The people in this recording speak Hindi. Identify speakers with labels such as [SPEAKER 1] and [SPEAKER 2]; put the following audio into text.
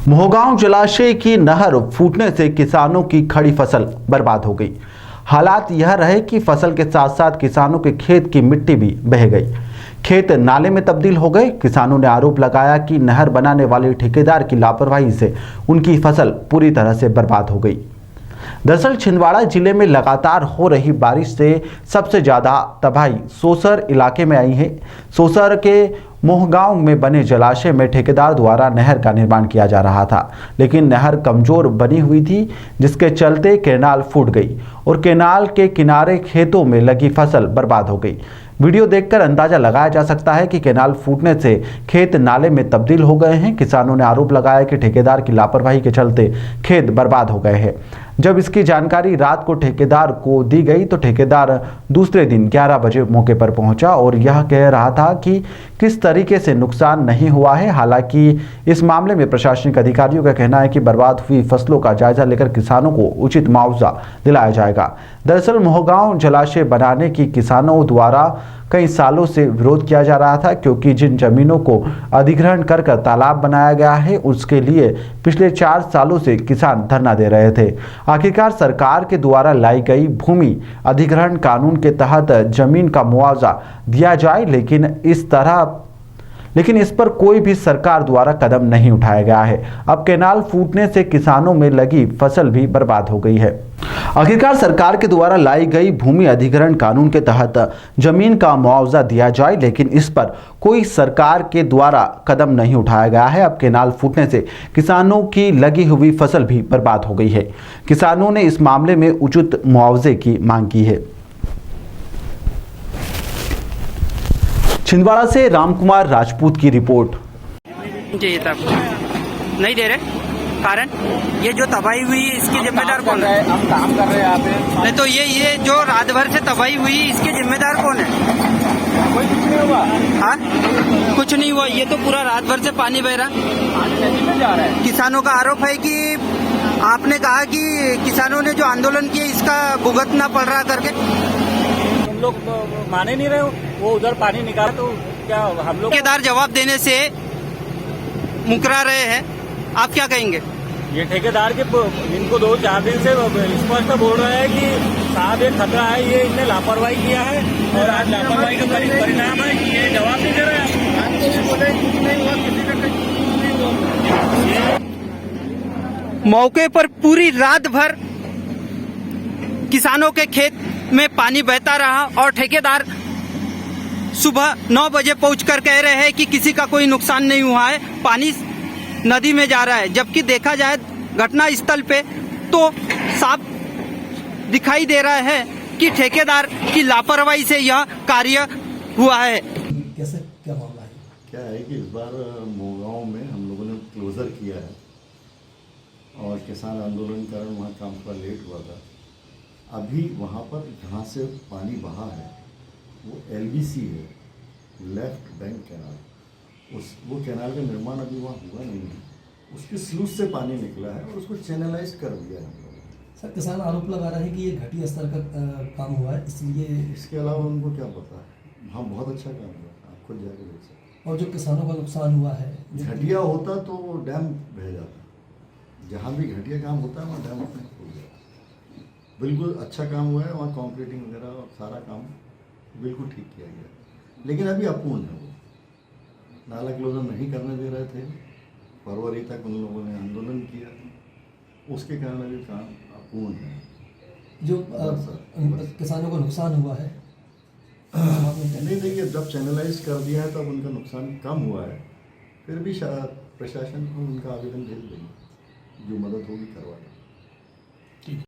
[SPEAKER 1] मोहगांव जलाशय की नहर फूटने से किसानों की खड़ी फसल बर्बाद हो गई। हालात यह रहे कि फसल के साथ साथ किसानों के खेत की मिट्टी भी बह गई, खेत नाले में तब्दील हो गए। किसानों ने आरोप लगाया कि नहर बनाने वाले ठेकेदार की लापरवाही से उनकी फसल पूरी तरह से बर्बाद हो गई। दरअसल छिंदवाड़ा जिले में लगातार हो रही बारिश से सबसे ज्यादा तबाही सोसर इलाके में आई है। सोसर के मोहगांव में बने जलाशय में ठेकेदार द्वारा नहर का निर्माण किया जा रहा था, लेकिन नहर कमजोर बनी हुई थी, जिसके चलते केनाल फूट गई और केनाल के किनारे खेतों में लगी फसल बर्बाद हो गई। वीडियो देखकर अंदाजा लगाया जा सकता है कि केनाल फूटने से खेत नाले में तब्दील हो गए हैं। किसानों ने आरोप लगाया कि ठेकेदार की लापरवाही के चलते खेत बर्बाद हो गए हैं। जब इसकी जानकारी रात को ठेकेदार को दी गई तो ठेकेदार दूसरे दिन 11 बजे मौके पर पहुंचा और यह कह रहा था कि किस तरीके से नुकसान नहीं हुआ है। हालांकि इस मामले में प्रशासनिक अधिकारियों का कहना है कि बर्बाद हुई फसलों का जायजा लेकर किसानों को उचित मुआवजा दिलाया जाएगा। दरअसल मोहगांव जलाशय बनाने की किसानों द्वारा कई सालों से विरोध किया जा रहा था, क्योंकि जिन जमीनों को अधिग्रहण कर तालाब बनाया गया है उसके लिए पिछले 4 सालों से किसान धरना दे रहे थे। आखिरकार सरकार के द्वारा लाई गई भूमि अधिग्रहण कानून के तहत जमीन का मुआवजा दिया जाए, लेकिन इस पर कोई भी सरकार द्वारा कदम नहीं उठाया गया है। अब केनाल फूटने से किसानों में लगी फसल भी बर्बाद हो गई है। आखिरकार सरकार के द्वारा लाई गई भूमि अधिग्रहण कानून के तहत जमीन का मुआवजा दिया जाए, लेकिन इस पर कोई सरकार के द्वारा कदम नहीं उठाया गया है। अब केनाल फूटने से किसानों की लगी हुई फसल भी बर्बाद हो गई है। किसानों ने इस मामले में उचित मुआवजे की मांग की है। छिंदवाड़ा से रामकुमार राजपूत की रिपोर्ट।
[SPEAKER 2] जी तब नहीं दे रहे, कारण ये जो तबाही हुई इसकी जिम्मेदार कौन है?
[SPEAKER 3] हम काम कर रहे हैं यहाँ पे।
[SPEAKER 2] नहीं तो ये जो रात भर से तबाही हुई इसकी जिम्मेदार कौन है?
[SPEAKER 3] कोई कुछ नहीं हुआ।
[SPEAKER 2] हाँ, कुछ नहीं हुआ। ये तो पूरा रात भर से पानी बह रहा,
[SPEAKER 3] पानी नदी में जा रहा है।
[SPEAKER 2] किसानों का आरोप है कि आपने कहा कि किसानों ने जो आंदोलन किया इसका भुगतना पड़ रहा करके।
[SPEAKER 3] तुम लोग माने नहीं रहे हो, वो उधर पानी निकाल तो क्या हम लोग
[SPEAKER 2] ठेकेदार जवाब देने से मुकरा रहे हैं, आप क्या कहेंगे?
[SPEAKER 3] ये ठेकेदार के इनको 2-4 दिन से स्पष्ट बोल रहे हैं कि साहब ये खतरा है, ये इनने लापरवाही किया है और आज लापरवाही का परिणाम है कि ये जवाब नहीं दे रहे हैं।
[SPEAKER 2] मौके पर पूरी रात भर किसानों के खेत में पानी बहता रहा और ठेकेदार सुबह 9 बजे पहुंचकर कह रहे हैं कि किसी का कोई नुकसान नहीं हुआ है, पानी नदी में जा रहा है। जबकि देखा जाए घटना स्थल पे तो साफ दिखाई दे रहा है कि ठेकेदार की लापरवाही से यह कार्य हुआ है।
[SPEAKER 4] कैसे क्या मामला है?
[SPEAKER 5] क्या है कि इस बार मोहगांव में हम लोगों ने क्लोजर किया है और किसान आंदोलन के कारण वहाँ काम थोड़ा लेट हुआ था। अभी वहाँ पर जहाँ से पानी बहा है वो LBC है, लेफ्ट बैंक कैनाल। वो कैनाल का निर्माण अभी वहाँ हुआ नहीं है, उसके स्लूस से पानी निकला है और उसको चैनलाइज कर दिया है हम लोगों ने।
[SPEAKER 4] सर, किसान आरोप लगा रहे हैं कि ये घटिया स्तर का काम हुआ है, इसलिए
[SPEAKER 5] इसके अलावा उनको क्या पता है। हाँ, बहुत अच्छा काम हुआ, आप खुद जाके देख सकते।
[SPEAKER 4] और जो किसानों का नुकसान हुआ है,
[SPEAKER 5] घटिया होता तो वो डैम बह जाता। जहाँ भी घटिया काम होता है वहाँ डैम अपने खुल जाता है। बिल्कुल अच्छा काम हुआ है, वहाँ कॉन्क्रीटिंग वगैरह और सारा काम बिल्कुल ठीक किया गया, लेकिन अभी अपूर्ण है। वो नाला क्लोजर नहीं करने दे रहे थे, फरवरी तक उन लोगों ने आंदोलन किया, उसके कारण अभी काम अपूर्ण है।
[SPEAKER 4] जो किसानों को नुकसान हुआ है
[SPEAKER 5] नहीं, देखिए जब चैनलाइज कर दिया है तब उनका नुकसान कम हुआ है। फिर भी शायद प्रशासन को उनका आवेदन भेज देंगे, जो मदद होगी करवा देंगे।